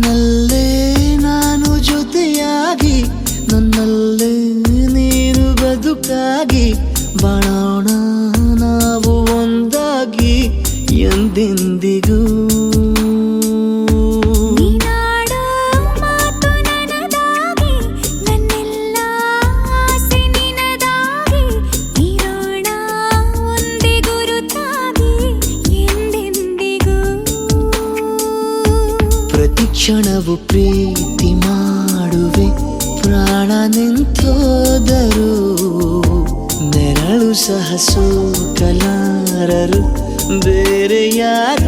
ನಿನ್ನಲ್ಲೇ ನಾನು ಜೊತೆಯಾಗಿ ನನ್ನಲ್ಲೇ ನೀನು ಬದುಕಾಗಿ ಬಾಳೋಣ ನಾವು ಒಂದಾಗಿ ಎಂದೆಂದಿಗೂ. ನೀನಾಡೋ ಮಾತು ನನದಾಗಿ ನನ್ನೆಲ್ಲ ಆಸೆ ನಿನದಾಗಿ ಇರೋಣ ಒಂದೇ ಗುರುತಾಗಿ ಎಂದೆಂದಿಗೂ. ಪ್ರತಿ ಕ್ಷಣವು ಪ್ರೀತಿ ಮಾಡುವೆ ಪ್ರಾಣ ನಿಂತೋದರು ನೆರಳು ಸಹ ಸೋಕಲಾರರು ಬೇರೆ ಯಾರು